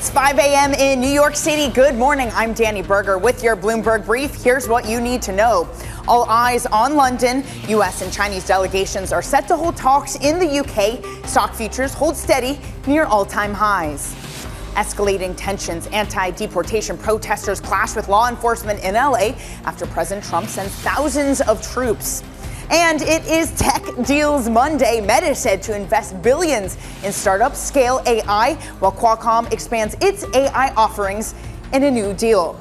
It's 5 a.m. in New York City. Good morning. I'm Danny Berger with your Bloomberg Brief. Here's what you need to know. All eyes on London. U.S. and Chinese delegations are set to hold talks in the UK. Stock futures hold steady near all-time highs. Escalating tensions. Anti-deportation protesters clash with law enforcement in L.A. after President Trump sends thousands of troops. And it is Tech Deals Monday. Meta said to invest billions in startup Scale AI, while Qualcomm expands its AI offerings in a new deal.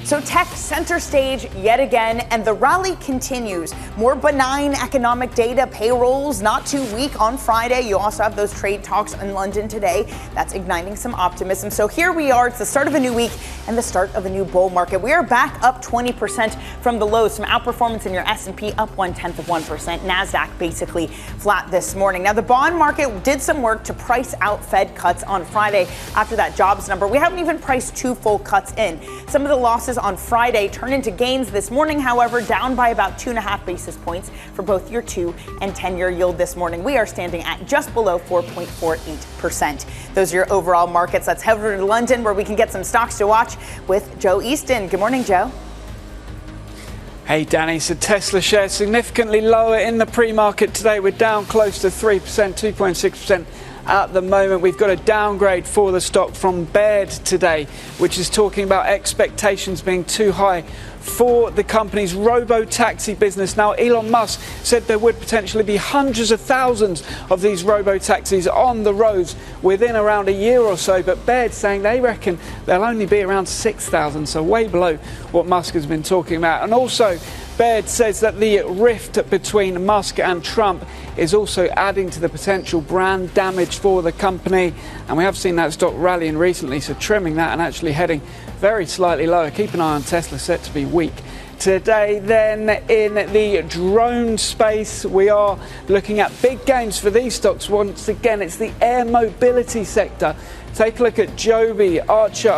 So tech center stage yet again, and the rally continues. More benign economic data, payrolls not too weak on Friday. You also have those trade talks in London today. That's igniting some optimism. So here we are. It's the start of a new week and the start of a new bull market. We are back up 20% from the lows. Some outperformance in your S&P, up 0.1%. NASDAQ basically flat this morning. Now, the bond market did some work to price out Fed cuts on Friday after that jobs number. We haven't even priced two full cuts in. Some of the losses on Friday turned into gains this morning, however, down by about 2.5 basis points for both your 2 and 10-year yield this morning. We are standing at just below 4.48%. Those are your overall markets. Let's head over to London, where we can get some stocks to watch with Joe Easton. Good morning, Joe. Hey, Danny. So Tesla shares significantly lower in the pre-market today. We're down close to 3%, 2.6%. At the moment, we've got a downgrade for the stock from Baird today, which is talking about expectations being too high for the company's robo-taxi business. Now, Elon Musk said there would potentially be hundreds of thousands of these robo-taxis on the roads within around a year or so, but Baird's saying they reckon there'll only be around 6,000, so way below what Musk has been talking about. And also, Baird says that the rift between Musk and Trump is also adding to the potential brand damage for the company. And we have seen that stock rallying recently, so trimming that and actually heading very slightly lower. Keep an eye on Tesla, set to be weak. Today, then, in the drone space, we are looking at big gains for these stocks. Once again, it's the air mobility sector. Take a look at Joby, Archer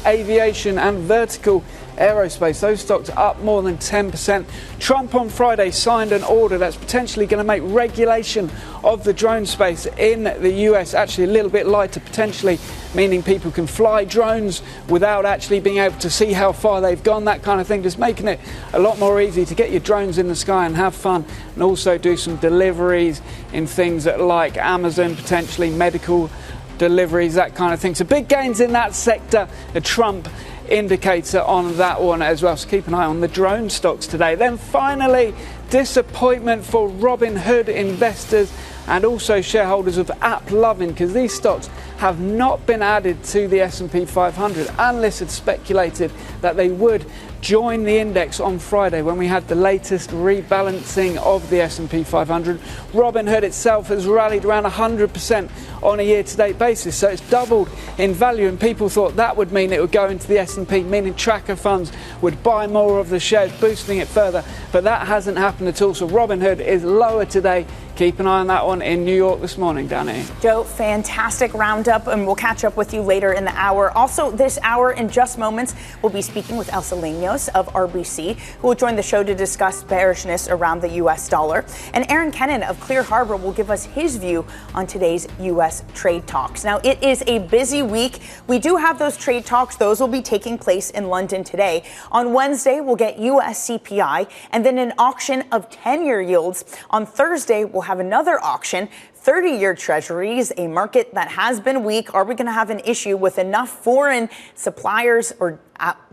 Aviation and Vertical Aerospace. Those stocks up more than 10%. Trump on Friday signed an order that's potentially going to make regulation of the drone space in the US actually a little bit lighter, potentially meaning people can fly drones without actually being able to see how far they've gone, that kind of thing, just making it a lot more easy to get your drones in the sky and have fun, and also do some deliveries in things like Amazon, potentially medical deliveries, that kind of thing. So big gains in that sector. The Trump indicator on that one as well. So keep an eye on the drone stocks today. Then finally, disappointment for Robinhood investors and also shareholders of AppLovin, because these stocks have not been added to the S&P 500. Analysts had speculated that they would join the index on Friday when we had the latest rebalancing of the S&P 500. Robinhood itself has rallied around 100% on a year-to-date basis, so it's doubled in value, and people thought that would mean it would go into the S&P, meaning tracker funds would buy more of the shares, boosting it further, but that hasn't happened at all. So Robinhood is lower today. Keep an eye on that one in New York this morning, Danny. Joe, fantastic roundup, and we'll catch up with you later in the hour. Also, this hour, in just moments, we'll be speaking with Elsa Lignos of RBC, who will join the show to discuss bearishness around the U.S. dollar. And Kennon of Harbour will give us his view on today's U.S. trade talks. Now, it is a busy week. We do have those trade talks. Those will be taking place in London today. On Wednesday, we'll get U.S. CPI and then an auction of 10-year yields. On Thursday, we'll have another auction, 30-year treasuries, a market that has been weak. Are we going to have an issue with enough foreign suppliers or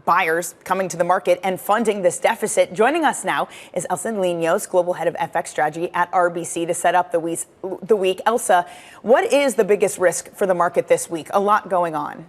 buyers coming to the market and funding this deficit? Joining us now is Elsa Lignos, Global Head of FX Strategy at RBC, to set up the week. Elsa, what is the biggest risk for the market this week? A lot going on.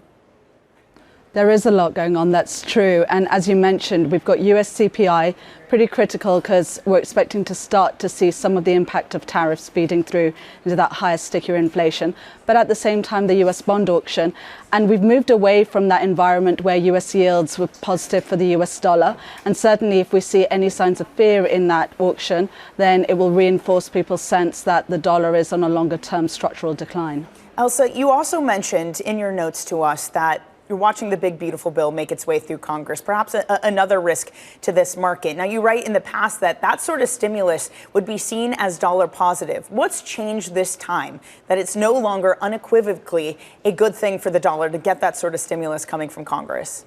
There is a lot going on, that's true. And as you mentioned, we've got US CPI, pretty critical because we're expecting to start to see some of the impact of tariffs feeding through into that higher, stickier inflation. But at the same time, the US bond auction. And we've moved away from that environment where US yields were positive for the US dollar. And certainly if we see any signs of fear in that auction, then it will reinforce people's sense that the dollar is on a longer term structural decline. Elsa, you also mentioned in your notes to us that you're watching the big, beautiful bill make its way through Congress, perhaps another risk to this market. Now, you write in the past that sort of stimulus would be seen as dollar positive. What's changed this time that it's no longer unequivocally a good thing for the dollar to get that sort of stimulus coming from Congress?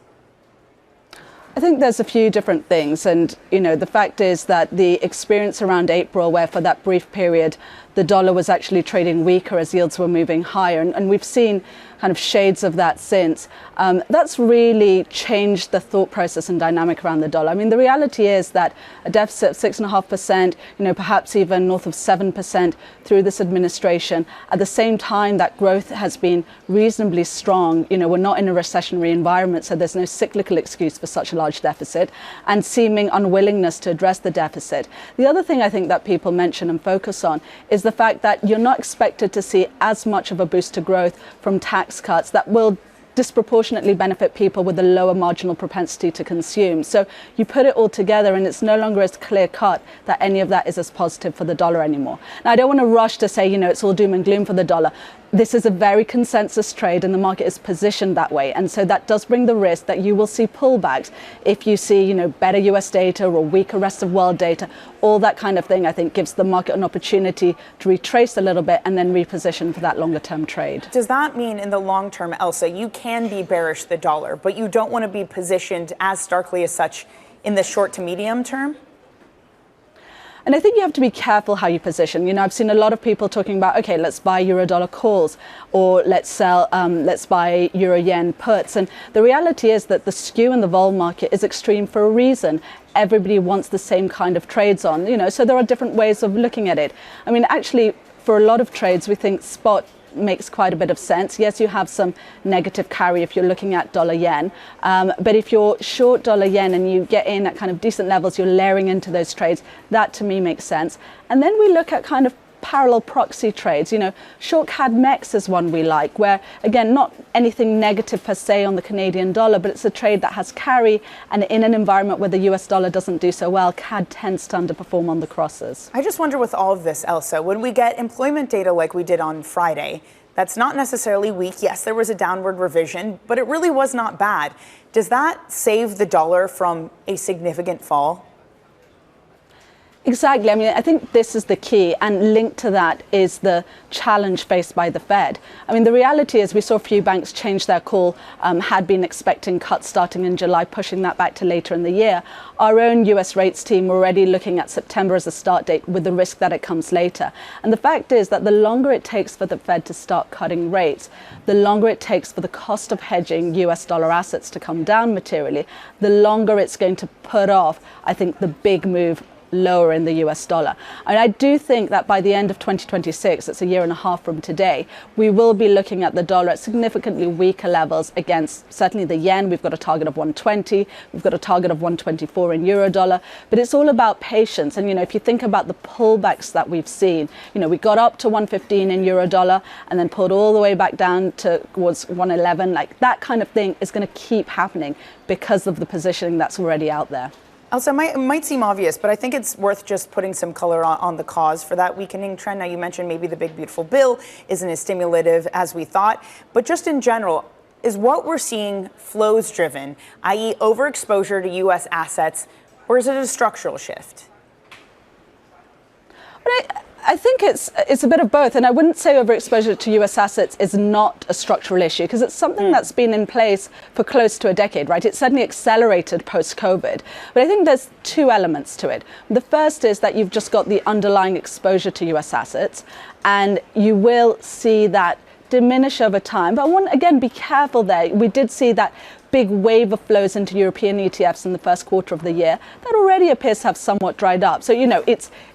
I think there's a few different things. And, the fact is that the experience around April, where for that brief period, the dollar was actually trading weaker as yields were moving higher. And we've seen kind of shades of that since. That's really changed the thought process and dynamic around the dollar. I mean, the reality is that a deficit of 6.5%, perhaps even north of 7% through this administration. At the same time, that growth has been reasonably strong. We're not in a recessionary environment, so there's no cyclical excuse for such a large deficit and seeming unwillingness to address the deficit. The other thing I think that people mention and focus on is the fact that you're not expected to see as much of a boost to growth from tax cuts that will disproportionately benefit people with a lower marginal propensity to consume. So you put it all together and it's no longer as clear cut that any of that is as positive for the dollar anymore. Now, I don't want to rush to say, it's all doom and gloom for the dollar. This is a very consensus trade and the market is positioned that way. And so that does bring the risk that you will see pullbacks if you see, better US data or weaker rest of world data. All that kind of thing, I think, gives the market an opportunity to retrace a little bit and then reposition for that longer term trade. Does that mean in the long term, Elsa, you can be bearish the dollar, but you don't want to be positioned as starkly as such in the short to medium term? And I think you have to be careful how you position. I've seen a lot of people talking about, okay, let's buy euro-dollar calls or let's buy euro-yen puts. And the reality is that the skew in the vol market is extreme for a reason. Everybody wants the same kind of trades on, so there are different ways of looking at it. I mean, actually, for a lot of trades, we think spot makes quite a bit of sense. Yes, you have some negative carry if you're looking at dollar yen, but if you're short dollar yen and you get in at kind of decent levels, you're layering into those trades. That to me makes sense. And then we look at kind of parallel proxy trades. Short CAD MEX is one we like, where again, not anything negative per se on the Canadian dollar, but it's a trade that has carry, and in an environment where the US dollar doesn't do so well, CAD tends to underperform on the crosses. I just wonder with all of this, Elsa, when we get employment data like we did on Friday, that's not necessarily weak. Yes, there was a downward revision, but it really was not bad. Does that save the dollar from a significant fall? Exactly. I mean, I think this is the key, and linked to that is the challenge faced by the Fed. I mean, the reality is we saw a few banks change their call, had been expecting cuts starting in July, pushing that back to later in the year. Our own US rates team were already looking at September as a start date with the risk that it comes later. And the fact is that the longer it takes for the Fed to start cutting rates, the longer it takes for the cost of hedging US dollar assets to come down materially, the longer it's going to put off, I think, the big move lower in the US dollar. And I do think that by the end of 2026, it's a year and a half from today, we will be looking at the dollar at significantly weaker levels against certainly the yen. We've got a target of 120, we've got a target of 124 in euro dollar, but it's all about patience. And if you think about the pullbacks that we've seen, we got up to 115 in euro dollar and then pulled all the way back down towards 111. Like that kind of thing is going to keep happening because of the positioning that's already out there. Elsa, it might seem obvious, but I think it's worth just putting some color on the cause for that weakening trend. Now, you mentioned maybe the big, beautiful bill isn't as stimulative as we thought, but just in general, is what we're seeing flows driven, i.e. overexposure to U.S. assets, or is it a structural shift? I think it's a bit of both, and I wouldn't say overexposure to US assets is not a structural issue, because it's something that's been in place for close to a decade, right? It's certainly accelerated post-COVID, but I think there's two elements to it. The first is that you've just got the underlying exposure to US assets, and you will see that diminish over time. But I want, again, be careful there. We did see that big wave of flows into European ETFs in the first quarter of the year. That already appears to have somewhat dried up. So,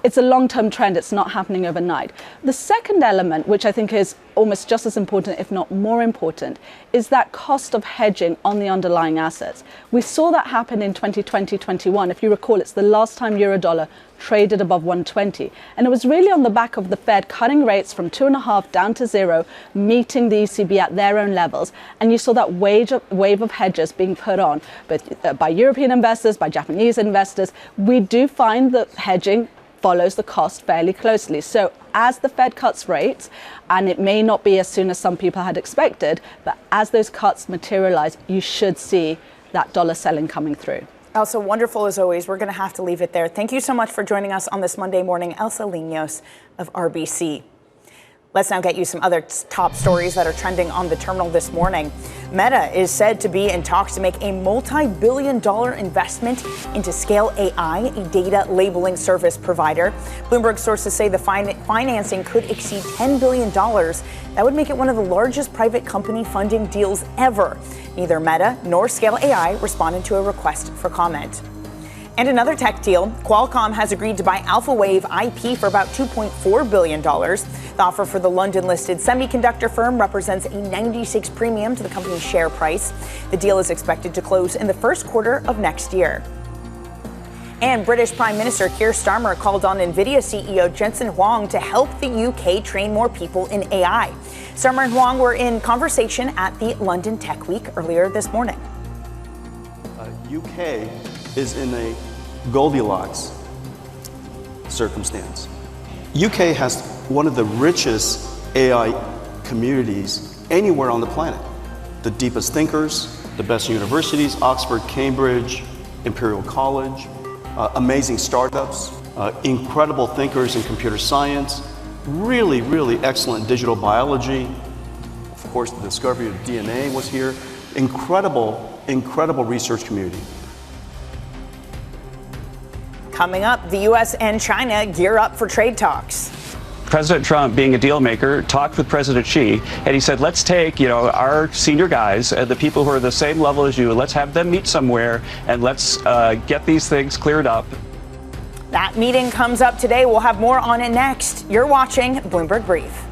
it's a long-term trend. It's not happening overnight. The second element, which I think is almost just as important, if not more important, is that cost of hedging on the underlying assets. We saw that happen in 2020-21. If you recall, it's the last time euro-dollar traded above 120. And it was really on the back of the Fed cutting rates from 2.5 down to 0, meeting the ECB at their own levels. And you saw that wave of hedges being put on, both by European investors, by Japanese investors. We do find that hedging follows the cost fairly closely. So as the Fed cuts rates, and it may not be as soon as some people had expected, but as those cuts materialize, you should see that dollar selling coming through. Elsa, wonderful as always. We're going to have to leave it there. Thank you so much for joining us on this Monday morning. Elsa Lignos of RBC. Let's now get you some other top stories that are trending on the terminal this morning. Meta is said to be in talks to make a multi-billion-dollar investment into Scale AI, a data labeling service provider. Bloomberg sources say the financing could exceed $10 billion. That would make it one of the largest private company funding deals ever. Neither Meta nor Scale AI responded to a request for comment. And another tech deal, Qualcomm has agreed to buy Alphawave IP for about $2.4 billion. The offer for the London-listed semiconductor firm represents a 96 premium to the company's share price. The deal is expected to close in the first quarter of next year. And British Prime Minister Keir Starmer called on Nvidia CEO Jensen Huang to help the UK train more people in AI. Starmer and Huang were in conversation at the London Tech Week earlier this morning. UK is in a Goldilocks circumstance. UK has one of the richest AI communities anywhere on the planet. The deepest thinkers, the best universities, Oxford, Cambridge, Imperial College, amazing startups, incredible thinkers in computer science, really, really excellent digital biology. Of course, the discovery of DNA was here. Incredible, incredible research community. Coming up, the U.S. and China gear up for trade talks. President Trump, being a deal maker, talked with President Xi, and he said, let's take, our senior guys, the people who are the same level as you, let's have them meet somewhere, and let's get these things cleared up. That meeting comes up today. We'll have more on it next. You're watching Bloomberg Brief.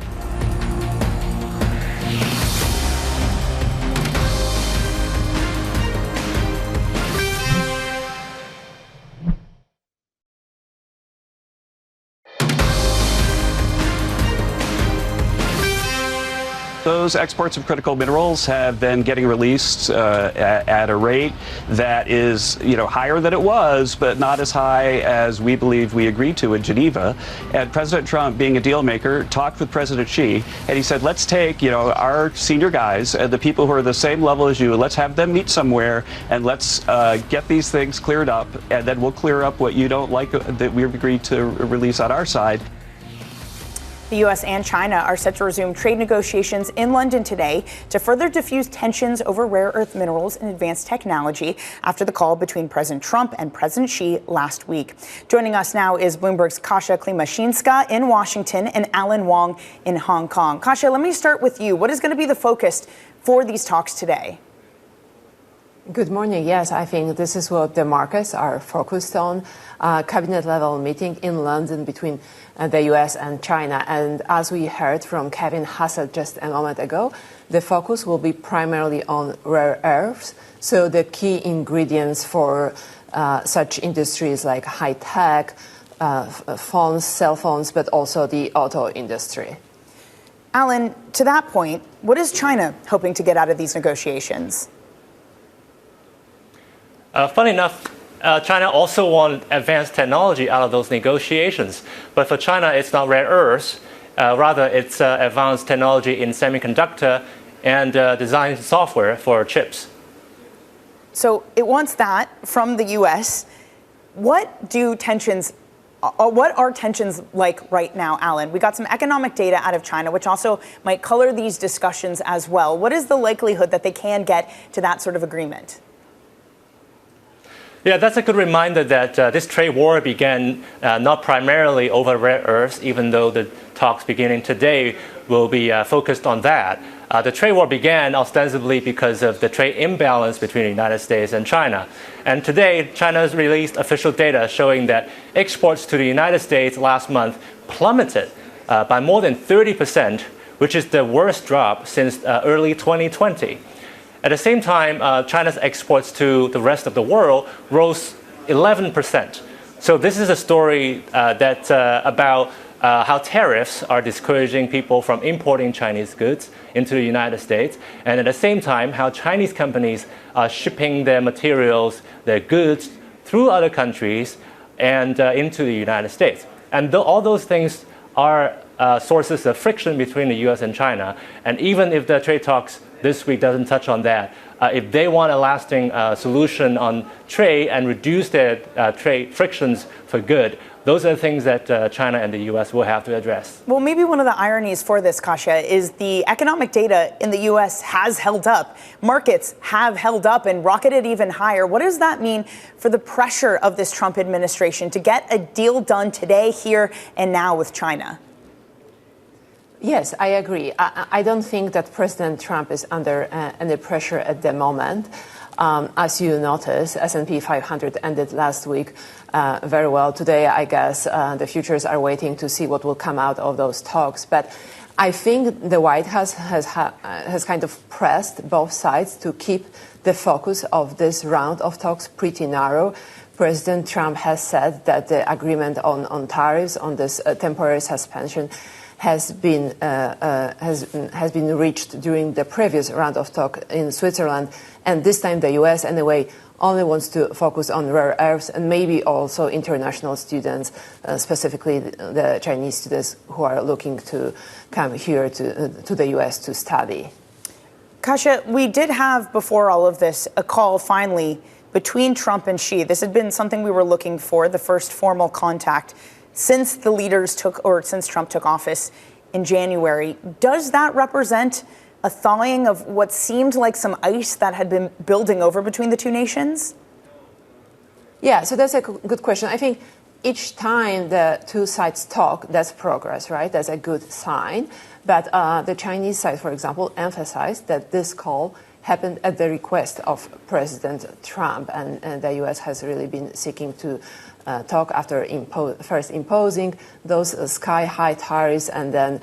Those exports of critical minerals have been getting released at a rate that is, higher than it was, but not as high as we believe we agreed to in Geneva. And President Trump, being a deal maker, talked with President Xi, and he said, let's take, our senior guys, the people who are the same level as you, let's have them meet somewhere, and let's get these things cleared up, and then we'll clear up what you don't like that we've agreed to release on our side. The U.S. and China are set to resume trade negotiations in London today to further diffuse tensions over rare earth minerals and advanced technology after the call between President Trump and President Xi last week. Joining us now is Bloomberg's Kasia Klimashinska in Washington and Alan Wong in Hong Kong. Kasia, let me start with you. What is going to be the focus for these talks today? Good morning. Yes, I think this is what the markets are focused on. Cabinet-level meeting in London between the U.S. and China. And as we heard from Kevin Hassett just a moment ago, the focus will be primarily on rare earths, so the key ingredients for such industries like high-tech, phones, cell phones, but also the auto industry. Alan, to that point, what is China hoping to get out of these negotiations? Funny enough, China also wants advanced technology out of those negotiations. But for China, it's not rare earths. Rather, it's advanced technology in semiconductor and design software for chips. So it wants that from the U.S. What are tensions like right now, Alan? We got some economic data out of China, which also might color these discussions as well. What is the likelihood that they can get to that sort of agreement? Yeah, that's a good reminder that this trade war began not primarily over rare earths, even though the talks beginning today will be focused on that. The trade war began ostensibly because of the trade imbalance between the United States and China. And today, China has released official data showing that exports to the United States last month plummeted by more than 30%, which is the worst drop since early 2020. At the same time, China's exports to the rest of the world rose 11%. So this is a story that's about how tariffs are discouraging people from importing Chinese goods into the United States, and at the same time, how Chinese companies are shipping their materials, their goods, through other countries and into the United States. And all those things are sources of friction between the U.S. and China. And even if the trade talks this week doesn't touch on that, if they want a lasting solution on trade and reduce their trade frictions for good, those are the things that China and the U.S. will have to address. Well, maybe one of the ironies for this, Kasia, is the economic data in the U.S. has held up. Markets have held up and rocketed even higher. What does that mean for the pressure of this Trump administration to get a deal done today, here and now with China? Yes, I agree. I don't think that President Trump is under any pressure at the moment. As you notice, S&P 500 ended last week very well. Today, I guess the futures are waiting to see what will come out of those talks. But I think the White House has kind of pressed both sides to keep the focus of this round of talks pretty narrow. President Trump has said that the agreement on tariffs, on this temporary suspension, has been reached during the previous round of talk in Switzerland, and this time the U.S. anyway only wants to focus on rare earths and maybe also international students, specifically the Chinese students who are looking to come here to the U.S. to study. Kasia, we did have before all of this a call finally between Trump and Xi. This had been something we were looking for, the first formal contact since since Trump took office in January. Does that represent a thawing of what seemed like some ice that had been building over between the two nations? Yeah, so that's a good question. I think each time the two sides talk, that's progress, right? That's a good sign. But the Chinese side, for example, emphasized that this call happened at the request of President Trump, and the U.S. has really been seeking to talk after first imposing those sky-high tariffs and then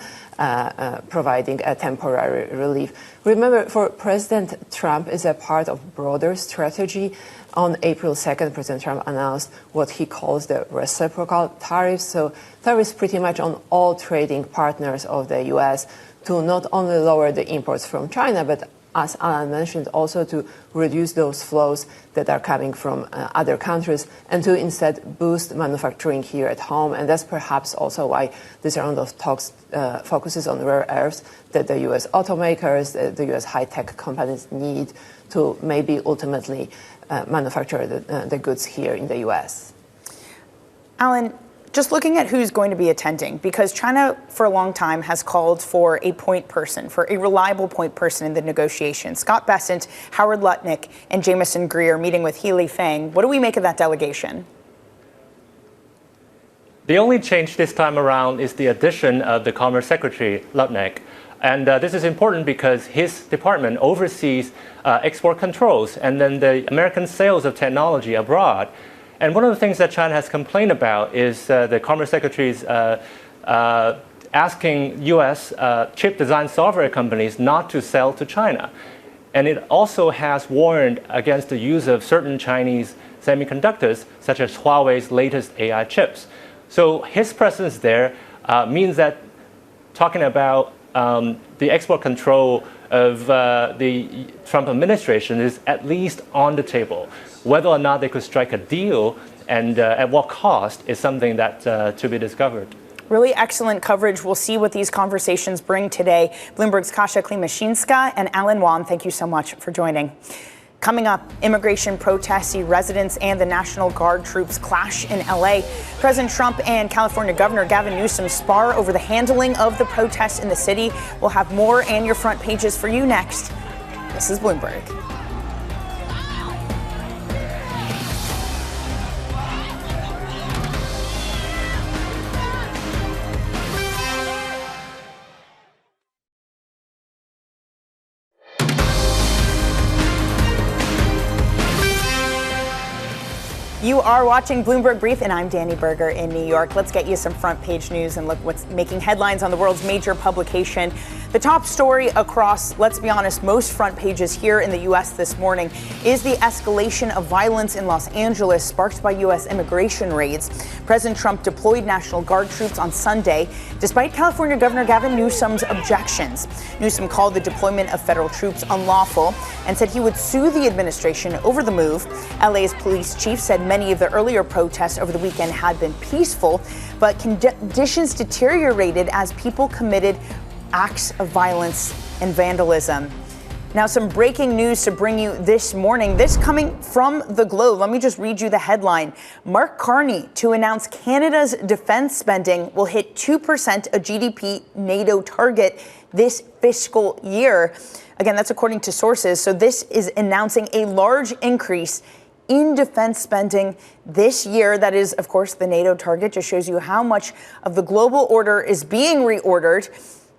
providing a temporary relief. Remember, for President Trump is a part of broader strategy. On April 2nd, President Trump announced what he calls the reciprocal tariffs. So tariffs pretty much on all trading partners of the U.S. to not only lower the imports from China, but as Alan mentioned, also to reduce those flows that are coming from other countries and to instead boost manufacturing here at home. And that's perhaps also why this round of talks focuses on rare earths that the U.S. automakers, the U.S. high-tech companies need to maybe ultimately manufacture the goods here in the U.S. Alan, just looking at who's going to be attending, because China for a long time has called for a point person, for a reliable point person in the negotiations. Scott Bessent, Howard Lutnick, and Jameson Greer meeting with Healy Fang. What do we make of that delegation? The only change this time around is the addition of the Commerce Secretary, Lutnick. And this is important because his department oversees export controls and then the American sales of technology abroad. And one of the things that China has complained about is the Commerce Secretary's asking U.S. Chip design software companies not to sell to China. And it also has warned against the use of certain Chinese semiconductors, such as Huawei's latest AI chips. So his presence there means that talking about the export control of the Trump administration is at least on the table. Whether or not they could strike a deal and at what cost is something that to be discovered. Really excellent coverage. We'll see what these conversations bring today. Bloomberg's Kasia Klimashinska and Alan Wan, thank you so much for joining. Coming up, immigration protests see residents and the National Guard troops clash in L.A. President Trump and California Governor Gavin Newsom spar over the handling of the protests in the city. We'll have more and your front pages for you next. This is Bloomberg. You are watching Bloomberg Brief, and I'm Danny Berger in New York. Let's get you some front page news and look what's making headlines on the world's major publication. The top story across, let's be honest, most front pages here in the U.S. this morning is the escalation of violence in Los Angeles sparked by U.S. immigration raids. President Trump deployed National Guard troops on Sunday, despite California Governor Gavin Newsom's objections. Newsom called the deployment of federal troops unlawful and said he would sue the administration over the move. LA's police chief said many of the earlier protests over the weekend had been peaceful, but conditions deteriorated as people committed acts of violence and vandalism. Now, some breaking news to bring you this morning. This coming from the Globe. Let me just read you the headline. Mark Carney to announce Canada's defense spending will hit 2% of GDP NATO target this fiscal year. Again, that's according to sources. So this is announcing a large increase in defense spending this year. That is, of course, the NATO target. Just shows you how much of the global order is being reordered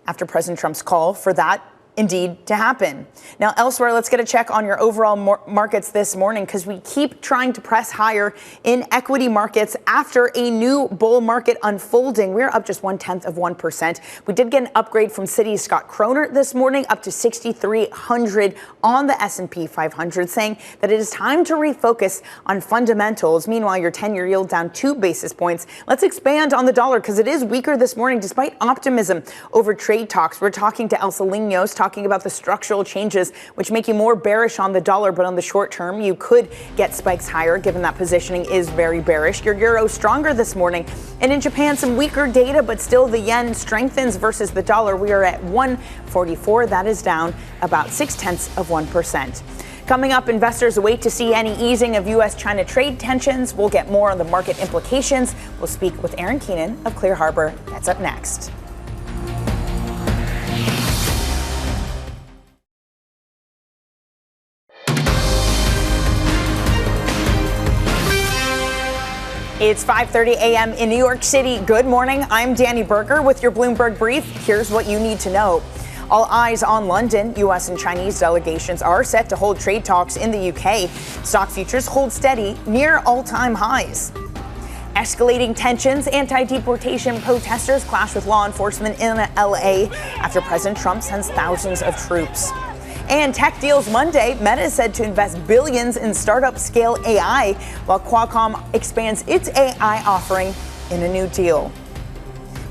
after President Trump's call for that indeed to happen. Now, elsewhere, let's get a check on your overall markets this morning, because we keep trying to press higher in equity markets after a new bull market unfolding. We're up just 0.1%. We did get an upgrade from Citi's Scott Kroner this morning, up to 6,300 on the S&P 500, saying that it is time to refocus on fundamentals. Meanwhile, your 10-year yield down 2 basis points. Let's expand on the dollar, because it is weaker this morning despite optimism over trade talks. We're talking to Elsa Lignos, talking about the structural changes which make you more bearish on the dollar, but on the short term, you could get spikes higher given that positioning is very bearish. Your euro stronger this morning. And in Japan, some weaker data, but still the yen strengthens versus the dollar. We are at 144. That is down about 0.6%. Coming up, investors await to see any easing of U.S.-China trade tensions. We'll get more on the market implications. We'll speak with Aaron Kennon of Clear Harbour. That's up next. It's 5:30 a.m. in New York City. Good morning. I'm Danny Berger with your Bloomberg Brief. Here's what you need to know. All eyes on London. U.S. and Chinese delegations are set to hold trade talks in the U.K. Stock futures hold steady near all-time highs. Escalating tensions. Anti-deportation protesters clash with law enforcement in L.A. after President Trump sends thousands of troops. And tech deals Monday. Meta is said to invest billions in startup-scale AI, while Qualcomm expands its AI offering in a new deal.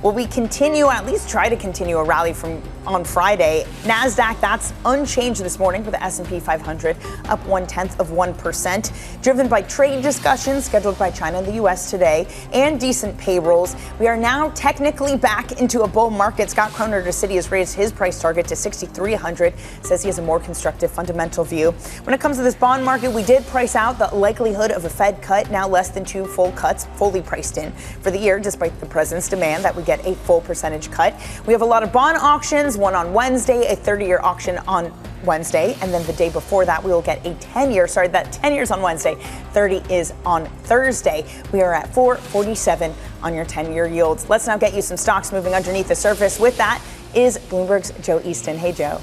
Will we continue, at least try to continue, a rally from on Friday? NASDAQ, that's unchanged this morning for the S&P 500, up 0.1%, driven by trade discussions scheduled by China and the U.S. today and decent payrolls. We are now technically back into a bull market. Scott Kroner to Citi has raised his price target to 6,300, says he has a more constructive fundamental view. When it comes to this bond market, we did price out the likelihood of a Fed cut, now less than 2 full cuts, fully priced in for the year, despite the president's demand that we get a full percentage cut. We have a lot of bond auctions, one on Wednesday, a 30-year auction on Wednesday, and then the day before that we will get a 10-year, that 10 years on Wednesday, 30 is on Thursday. We are at 447 on your 10-year yields. Let's now get you some stocks moving underneath the surface. With that is Bloomberg's Joe Easton. Hey, Joe.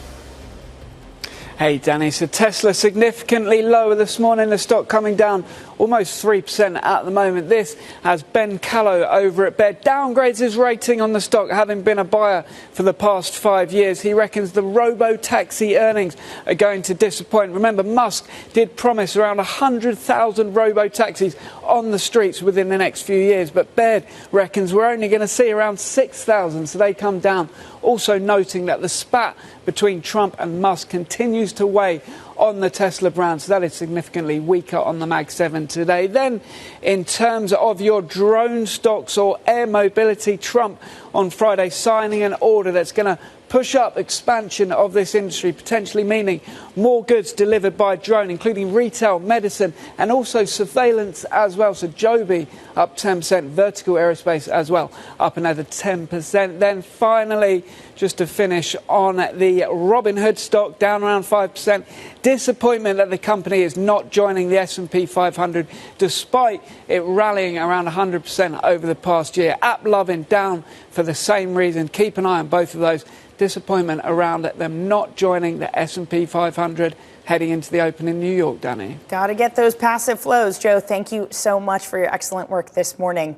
Hey, Danny. So Tesla significantly lower this morning. The stock coming down almost 3% at the moment. This has Ben Callow over at Baird downgrades his rating on the stock, having been a buyer for the past 5 years. He reckons the robo-taxi earnings are going to disappoint. Remember, Musk did promise around 100,000 robo-taxis on the streets within the next few years, but Baird reckons we're only going to see around 6,000, so they come down. Also noting that the spat between Trump and Musk continues to weigh on the Tesla brand, so that is significantly weaker on the Mag 7 today. Then, in terms of your drone stocks or air mobility, Trump on Friday signing an order that's going to push up expansion of this industry, potentially meaning more goods delivered by drone, including retail, medicine, and also surveillance as well. So Joby up 10%, Vertical Aerospace as well up another 10%. Then finally, just to finish on the Robinhood stock, down around 5%. Disappointment that the company is not joining the S&P 500 despite it rallying around 100% over the past year. AppLovin down for the same reason. Keep an eye on both of those. Disappointment around them not joining the S&P 500 heading into the open in New York, Danny. Got to get those passive flows. Joe, thank you so much for your excellent work this morning.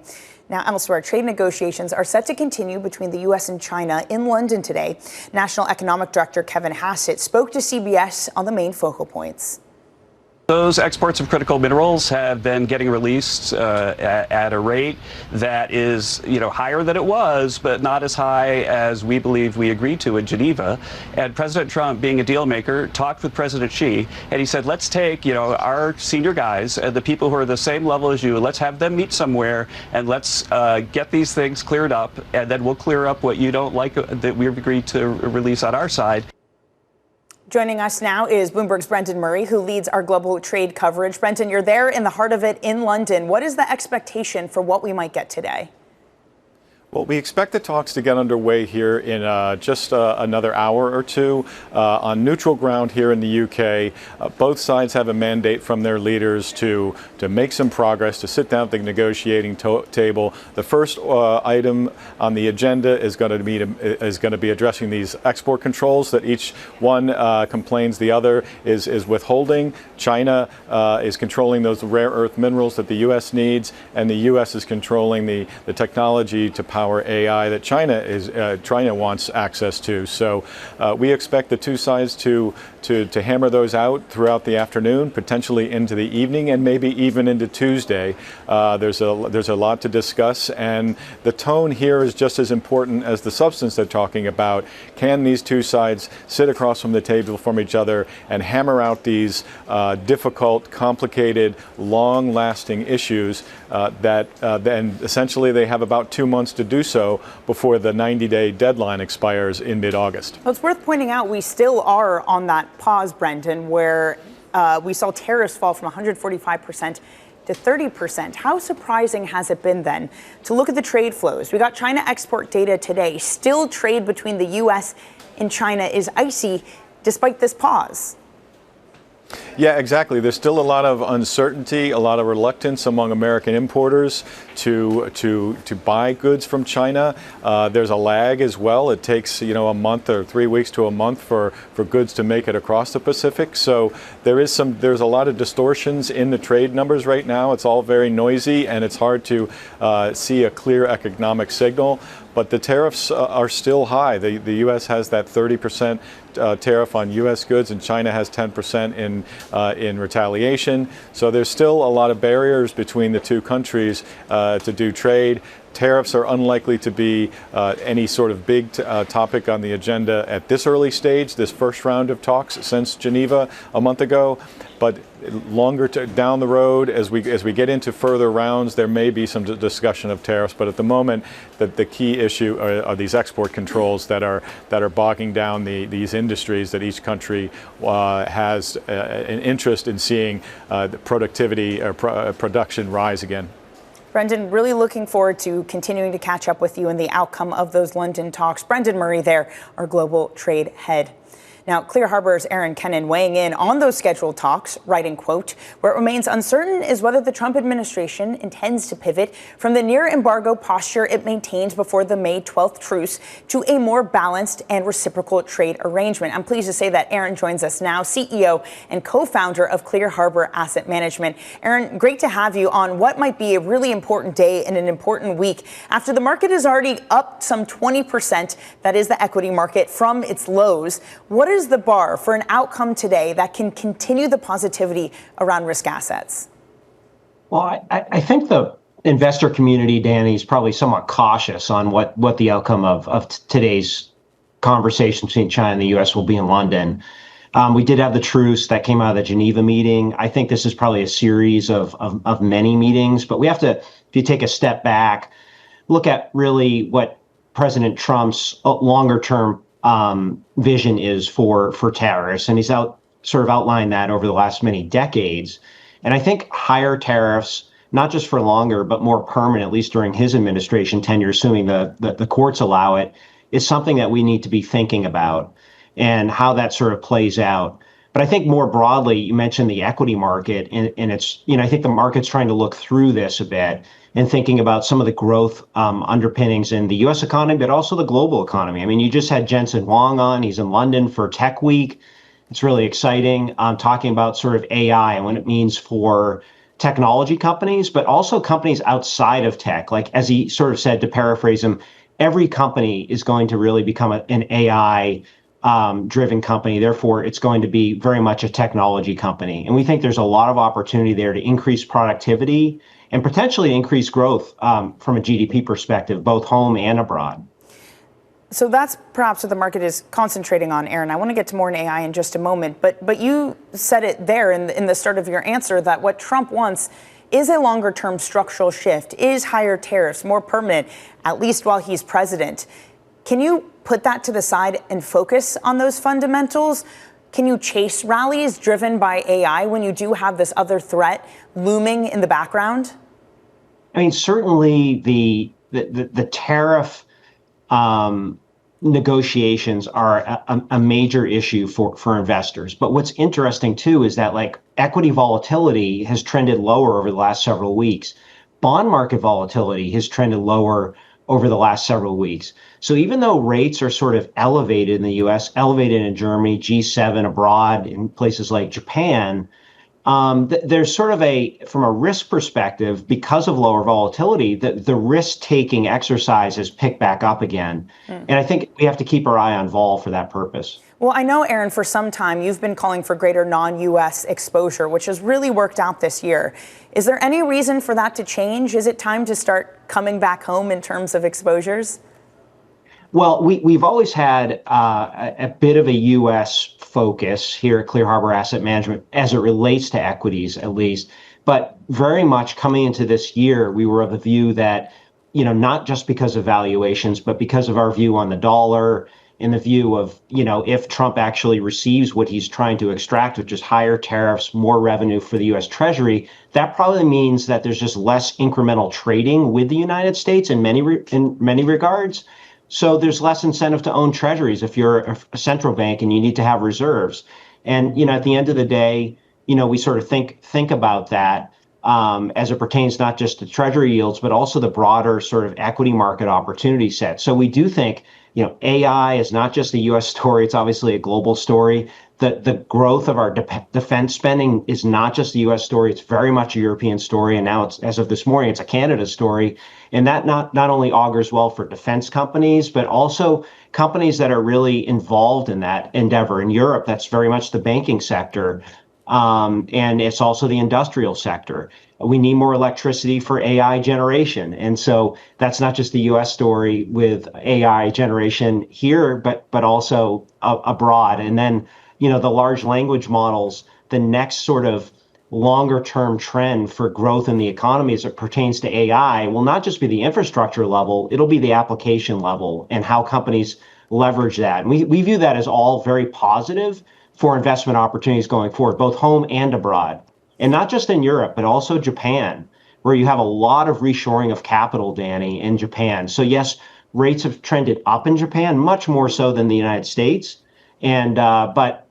Now, elsewhere, trade negotiations are set to continue between the U.S. and China in London today. National Economic Director Kevin Hassett spoke to CBS on the main focal points. Those exports of critical minerals have been getting released at a rate that is, higher than it was, but not as high as we believe we agreed to in Geneva. And President Trump, being a deal maker, talked with President Xi, and he said, let's take, our senior guys, the people who are the same level as you, let's have them meet somewhere, and let's get these things cleared up, and then we'll clear up what you don't like that we've agreed to release on our side. Joining us now is Bloomberg's Brendan Murray, who leads our global trade coverage. Brendan, you're there in the heart of it in London. What is the expectation for what we might get today? Well, we expect the talks to get underway here in just another hour or two on neutral ground here in the UK. Both sides have a mandate from their leaders to make some progress, to sit down at the negotiating table. The first item on the agenda is going to be addressing these export controls that each one complains the other is withholding. China is controlling those rare earth minerals that the U.S. needs, and the U.S. is controlling the technology to power AI that China wants access to. So we expect the two sides to hammer those out throughout the afternoon, potentially into the evening, and maybe even into Tuesday. There's a lot to discuss, and the tone here is just as important as the substance they're talking about. Can these two sides sit across from the table from each other and hammer out these difficult, complicated, long-lasting issues that then essentially they have about 2 months to do so before the 90-day deadline expires in mid-August. Well, it's worth pointing out we still are on that pause, Brendan, where we saw tariffs fall from 145% to 30%. How surprising has it been then to look at the trade flows? We got China export data today. Still trade between the U.S. and China is icy despite this pause. Yeah, exactly. There's still a lot of uncertainty, a lot of reluctance among American importers to buy goods from China. There's a lag as well. It takes a month or 3 weeks to a month for goods to make it across the Pacific. So there's a lot of distortions in the trade numbers right now. It's all very noisy, and it's hard to see a clear economic signal. But the tariffs are still high. The U.S. has that 30% tariff on U.S. goods, and China has 10% in retaliation. So there's still a lot of barriers between the two countries to do trade. Tariffs are unlikely to be any sort of big topic on the agenda at this early stage, this first round of talks since Geneva a month ago. But longer down the road, as we get into further rounds, there may be some discussion of tariffs. But at the moment, the key issue are these export controls that are bogging down these industries that each country has an interest in seeing the productivity or production rise again. Brendan, really looking forward to continuing to catch up with you in the outcome of those London talks. Brendan Murray there, our global trade head. Now, Clear Harbour's Kennon weighing in on those scheduled talks, writing, quote, where it remains uncertain is whether the Trump administration intends to pivot from the near embargo posture it maintained before the May 12th truce to a more balanced and reciprocal trade arrangement. I'm pleased to say that Aaron joins us now, CEO and co-founder of Clear Harbour Asset Management. Aaron, great to have you on what might be a really important day and an important week after the market is already up some 20%. That is the equity market from its lows. What is the bar for an outcome today that can continue the positivity around risk assets? Well, I think the investor community, Danny, is probably somewhat cautious on what the outcome of today's conversation between China and the U.S. will be in London. We did have the truce that came out of the Geneva meeting. I think this is probably a series of many meetings, but we have to, if you take a step back, look at really what President Trump's longer term vision is for tariffs, and he's outlined that over the last many decades. And I think higher tariffs, not just for longer, but more permanent, at least during his administration tenure, assuming the courts allow it, is something that we need to be thinking about and how that sort of plays out. But I think more broadly, you mentioned the equity market, and it's, I think the market's trying to look through this a bit and thinking about some of the growth underpinnings in the U.S. economy, but also the global economy. I mean, you just had Jensen Huang on. He's in London for Tech Week. It's really exciting, talking about sort of AI and what it means for technology companies, but also companies outside of tech. Like, as he sort of said, to paraphrase him, every company is going to really become an AI driven company. Therefore, it's going to be very much a technology company. And we think there's a lot of opportunity there to increase productivity and potentially increase growth from a GDP perspective, both home and abroad. So that's perhaps what the market is concentrating on, Aaron. I want to get to more in AI in just a moment, but you said it there in the start of your answer that what Trump wants is a longer-term structural shift, is higher tariffs, more permanent, at least while he's president. Can you put that to the side and focus on those fundamentals? Can you chase rallies driven by AI when you do have this other threat looming in the background? I mean, certainly the tariff negotiations are a major issue for investors. But what's interesting, too, is that like equity volatility has trended lower over the last several weeks. Bond market volatility has trended lower over the last several weeks. So even though rates are sort of elevated in the U.S., elevated in Germany, G7 abroad, in places like Japan, there's sort of from a risk perspective, because of lower volatility, the risk-taking exercise has picked back up again. And I think we have to keep our eye on vol for that purpose. Well, I know, Aaron, for some time you've been calling for greater non-U.S. exposure, which has really worked out this year. Is there any reason for that to change? Is it time to start coming back home in terms of exposures? Well, we've always had a bit of a U.S. focus here at Clear Harbor Asset Management as it relates to equities, at least. But very much coming into this year, we were of the view that, not just because of valuations, but because of our view on the dollar and the view of, if Trump actually receives what he's trying to extract, which is higher tariffs, more revenue for the U.S. Treasury, that probably means that there's just less incremental trading with the United States in many regards. So there's less incentive to own treasuries if you're a central bank and you need to have reserves. And, at the end of the day, we sort of think about that as it pertains not just to treasury yields, but also the broader sort of equity market opportunity set. So we do think, AI is not just a U.S. story. It's obviously a global story. The growth of our defense spending is not just a U.S. story. It's very much a European story. And now, as of this morning, it's a Canada story. And that not only augurs well for defense companies, but also companies that are really involved in that endeavor. In Europe, that's very much the banking sector. And it's also the industrial sector. We need more electricity for AI generation. And so that's not just the U.S. story with AI generation here, but also abroad. And then, the large language models, the next sort of longer term trend for growth in the economy as it pertains to AI will not just be the infrastructure level, it'll be the application level and how companies leverage that. And we view that as all very positive for investment opportunities going forward, both home and abroad. And not just in Europe, but also Japan, where you have a lot of reshoring of capital, Danny, in Japan. So yes, rates have trended up in Japan, much more so than the United States. And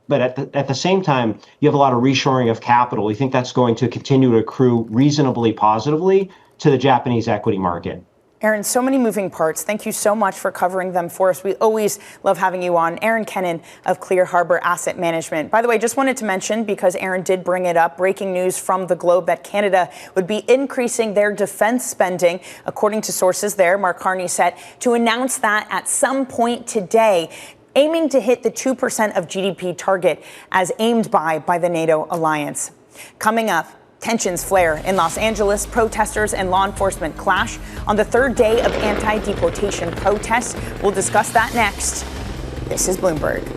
but at the same time, you have a lot of reshoring of capital. We think that's going to continue to accrue reasonably positively to the Japanese equity market. Aaron, so many moving parts. Thank you so much for covering them for us. We always love having you on. Aaron Kennon of Clear Harbor Asset Management. By the way, just wanted to mention, because Aaron did bring it up, breaking news from the Globe that Canada would be increasing their defense spending. According to sources there, Mark Carney set to announce that at some point today, aiming to hit the 2% of GDP target as aimed by the NATO alliance. Coming up, tensions flare in Los Angeles. Protesters and law enforcement clash on the third day of anti-deportation protests. We'll discuss that next. This is Bloomberg.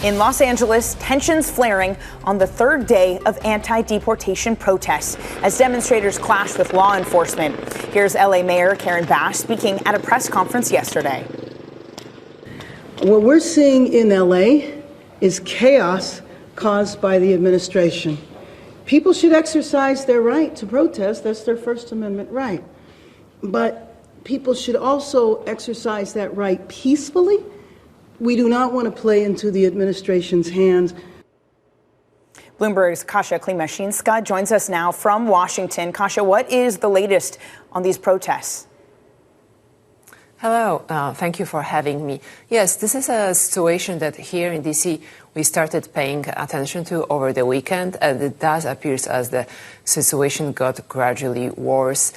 In Los Angeles, tensions flaring on the third day of anti-deportation protests as demonstrators clash with law enforcement. Here's LA Mayor Karen Bass speaking at a press conference yesterday. What we're seeing in LA is chaos caused by the administration. People should exercise their right to protest. That's their First Amendment right. But people should also exercise that right peacefully. We do not want to play into the administration's hands. Bloomberg's Kasia Klimashinska joins us now from Washington. Kasia, what is the latest on these protests? Hello, thank you for having me. Yes, this is a situation that here in DC we started paying attention to over the weekend, and it does appear as the situation got gradually worse.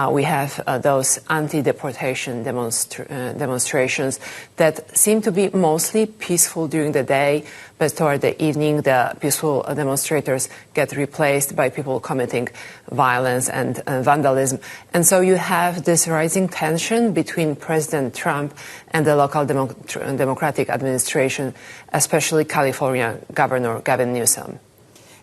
We have those anti-deportation demonstrations that seem to be mostly peaceful during the day, but toward the evening the peaceful demonstrators get replaced by people committing violence and vandalism. And so you have this rising tension between President Trump and the local Democratic administration, especially California Governor Gavin Newsom.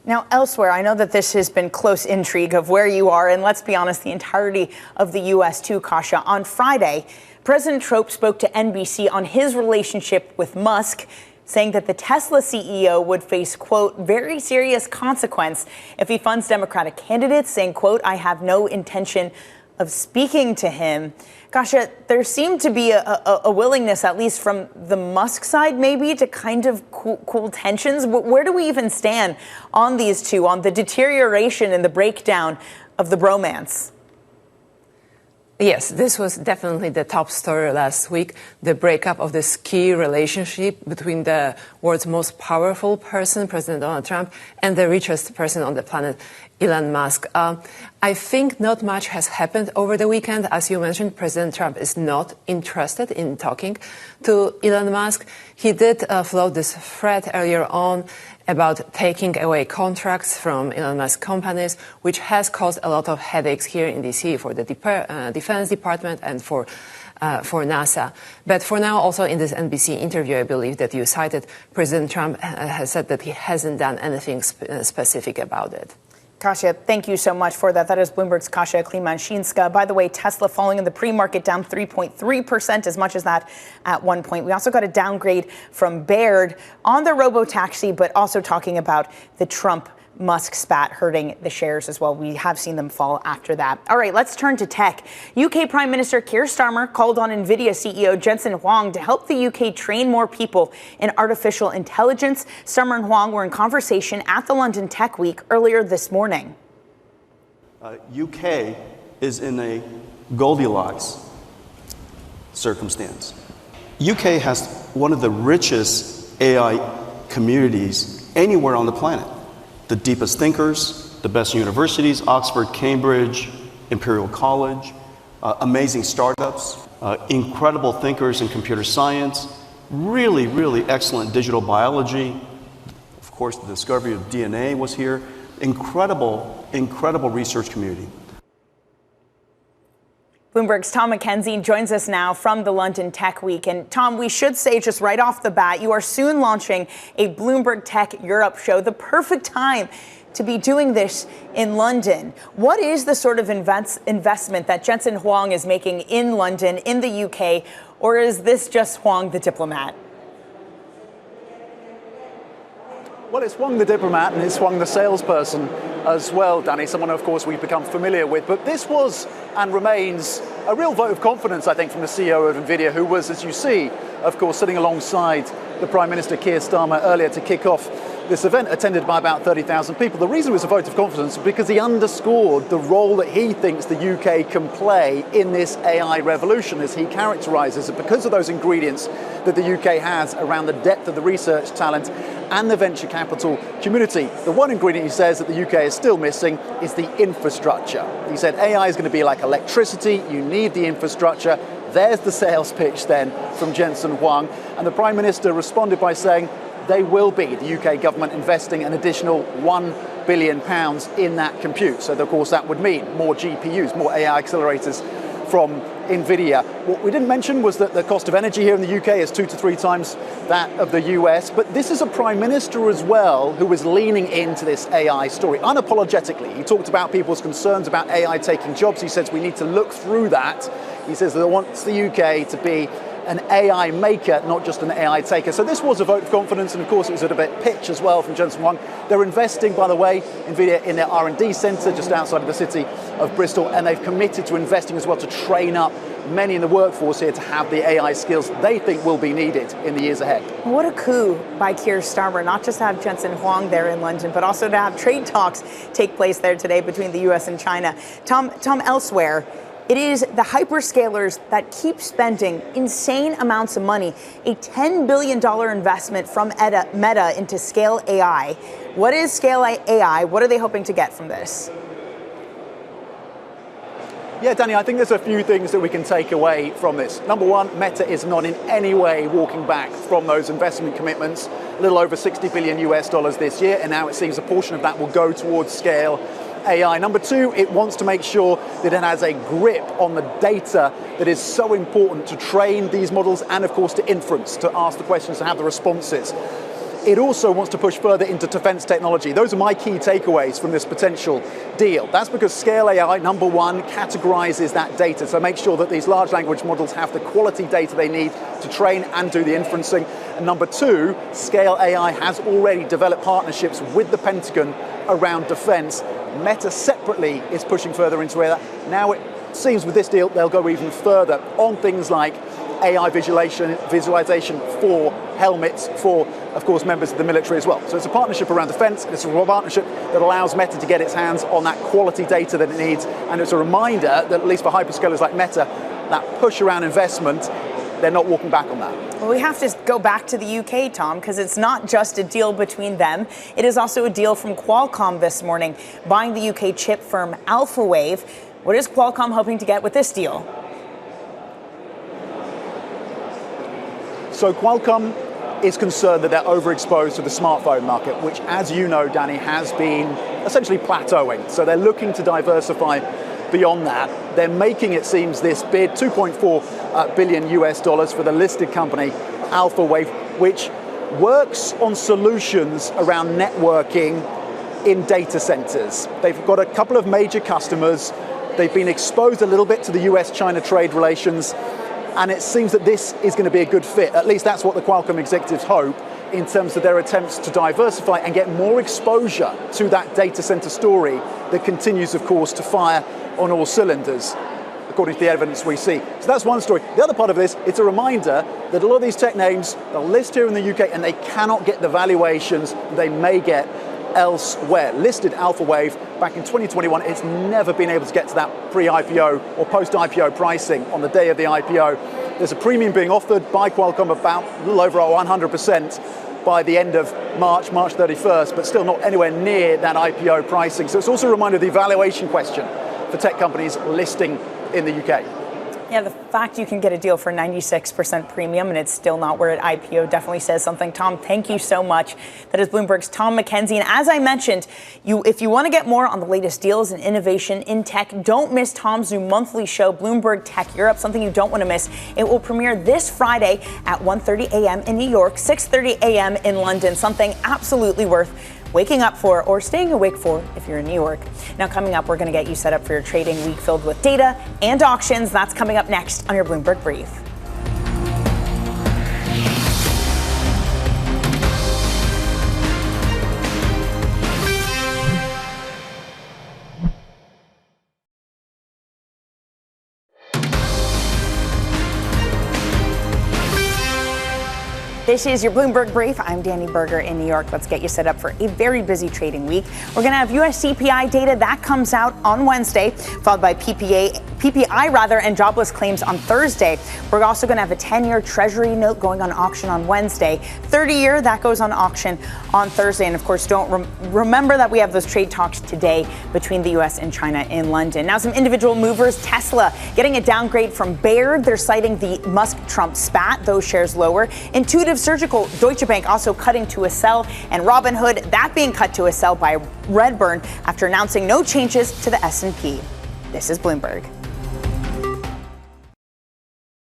Now, elsewhere, I know that this has been close intrigue of where you are, and let's be honest, the entirety of the U.S. too, Kasia. On Friday, President Trump spoke to NBC on his relationship with Musk, saying that the Tesla CEO would face, quote, very serious consequence if he funds Democratic candidates, saying, quote, I have no intention of speaking to him. Kasia, there seemed to be a willingness, at least from the Musk side, maybe, to kind of cool tensions. Where do we even stand on these two, on the deterioration and the breakdown of the bromance? Yes, this was definitely the top story last week, the breakup of this key relationship between the world's most powerful person, President Donald Trump, and the richest person on the planet, Elon Musk. I think not much has happened over the weekend. As you mentioned, President Trump is not interested in talking to Elon Musk. He did float this threat earlier on about taking away contracts from Elon Musk companies, which has caused a lot of headaches here in D.C. for the Defense Department and for NASA. But for now, also in this NBC interview, I believe that you cited, President Trump has said that he hasn't done anything specific about it. Kasia, thank you so much for that. That is Bloomberg's Kasia Klimanshinska. By the way, Tesla falling in the pre-market, down 3.3%, as much as that at one point. We also got a downgrade from Baird on the robo-taxi, but also talking about the Trump-Musk spat hurting the shares as well. We have seen them fall after that. All right, let's turn to tech. UK Prime Minister Keir Starmer called on Nvidia CEO Jensen Huang to help the UK train more people in artificial intelligence. Starmer and Huang were in conversation at the London Tech Week earlier this morning. UK is in a Goldilocks circumstance. UK has one of the richest AI communities anywhere on the planet. The deepest thinkers, the best universities, Oxford, Cambridge, Imperial College, amazing startups, incredible thinkers in computer science, really, really excellent digital biology. Of course, the discovery of DNA was here. Incredible, incredible research community. Bloomberg's Tom McKenzie joins us now from the London Tech Week. And Tom, we should say just right off the bat, you are soon launching a Bloomberg Tech Europe show, the perfect time to be doing this in London. What is the sort of investment that Jensen Huang is making in London, in the UK, or is this just Huang the diplomat? Well, it's Huang the diplomat and it's Huang the salesperson as well, Danny, someone, of course, we've become familiar with. But this was and remains a real vote of confidence, I think, from the CEO of Nvidia, who was, as you see, of course, sitting alongside the Prime Minister Keir Starmer earlier to kick off this event, attended by about 30,000 people. The reason it was a vote of confidence was because he underscored the role that he thinks the UK can play in this AI revolution, as he characterises it, because of those ingredients that the UK has around the depth of the research talent and the venture capital community. The one ingredient, he says, that the UK is still missing is the infrastructure. He said AI is going to be like electricity. You need the infrastructure. There's the sales pitch then from Jensen Huang. And the Prime Minister responded by saying they will be, the UK government, investing an additional £1 billion in that compute. So, of course, that would mean more GPUs, more AI accelerators from Nvidia. What we didn't mention was that the cost of energy here in the UK is 2 to 3 times that of the US, but this is a Prime Minister as well who is leaning into this AI story unapologetically. He talked about people's concerns about AI taking jobs. He says we need to look through that. He says that he wants the UK to be an AI maker, not just an AI taker. So this was a vote of confidence, and of course it was a bit pitch as well from Jensen Huang. They're investing, by the way, Nvidia, in their R&D centre just outside of the city of Bristol, and they've committed to investing as well to train up many in the workforce here to have the AI skills they think will be needed in the years ahead. What a coup by Keir Starmer, not just to have Jensen Huang there in London, but also to have trade talks take place there today between the U.S. and China. Tom, elsewhere, It is the hyperscalers that keep spending insane amounts of money, a $10 billion investment from Meta into Scale AI. What is Scale AI? What are they hoping to get from this? Yeah, Danny, I think there's a few things that we can take away from this. Number one, Meta is not in any way walking back from those investment commitments. A little over $60 billion this year, and now it seems a portion of that will go towards Scale AI. Number two, it wants to make sure that it has a grip on the data that is so important to train these models and, of course, to inference, to ask the questions, to have the responses. It also wants to push further into defense technology. Those are my key takeaways from this potential deal. That's because Scale AI, number one, categorizes that data. So make sure that these large language models have the quality data they need to train and do the inferencing. And number two, Scale AI has already developed partnerships with the Pentagon around defense. Meta separately is pushing further into that. Now it seems with this deal, they'll go even further on things like AI visualization for helmets for, of course, members of the military as well. So it's a partnership around defense, and it's a partnership that allows Meta to get its hands on that quality data that it needs. And it's a reminder that at least for hyperscalers like Meta, that push around investment, they're not walking back on that. Well, we have to go back to the UK, Tom, because it's not just a deal between them. It is also a deal from Qualcomm this morning, buying the UK chip firm Alphawave. What is Qualcomm hoping to get with this deal? So Qualcomm is concerned that they're overexposed to the smartphone market, which, as you know, Danny, has been essentially plateauing. So they're looking to diversify beyond that. They're making, it seems, this bid, $2.4 billion for the listed company, Alphawave, which works on solutions around networking in data centers. They've got a couple of major customers. They've been exposed a little bit to the US-China trade relations, and it seems that this is going to be a good fit. At least that's what the Qualcomm executives hope in terms of their attempts to diversify and get more exposure to that data center story that continues, of course, to fire on all cylinders, according to the evidence we see. So that's one story. The other part of this, it's a reminder that a lot of these tech names, they'll list here in the UK and they cannot get the valuations they may get elsewhere. Listed Alphawave back in 2021, it's never been able to get to that pre-IPO or post-IPO pricing on the day of the IPO. There's a premium being offered by Qualcomm about a little over 100% by the end of March 31st, but still not anywhere near that IPO pricing. So it's also a reminder of the evaluation question for tech companies listing in the UK. Yeah, the fact you can get a deal for 96% premium and it's still not where it IPO definitely says something. Tom, thank you so much. That is Bloomberg's Tom McKenzie. And as I mentioned, if you want to get more on the latest deals and innovation in tech, don't miss Tom's new monthly show, Bloomberg Tech Europe, something you don't want to miss. It will premiere this Friday at 1:30 a.m. in New York, 6:30 a.m. in London, something absolutely worth waking up for or staying awake for if you're in New York. Now, coming up, we're going to get you set up for your trading week filled with data and auctions. That's coming up next on your Bloomberg Brief. This is your Bloomberg Brief. I'm Danny Berger in New York. Let's get you set up for a very busy trading week. We're going to have US CPI data that comes out on Wednesday, followed by PPI and jobless claims on Thursday. We're also going to have a 10-year Treasury note going on auction on Wednesday. 30-year, that goes on auction on Thursday. And of course, don't remember that we have those trade talks today between the US and China in London. Now, some individual movers. Tesla getting a downgrade from Baird. They're citing the Musk-Trump spat. Those shares lower. Intuitive Surgical, Deutsche Bank also cutting to a sell, and Robinhood, that being cut to a sell by Redburn after announcing no changes to the S&P. This is Bloomberg.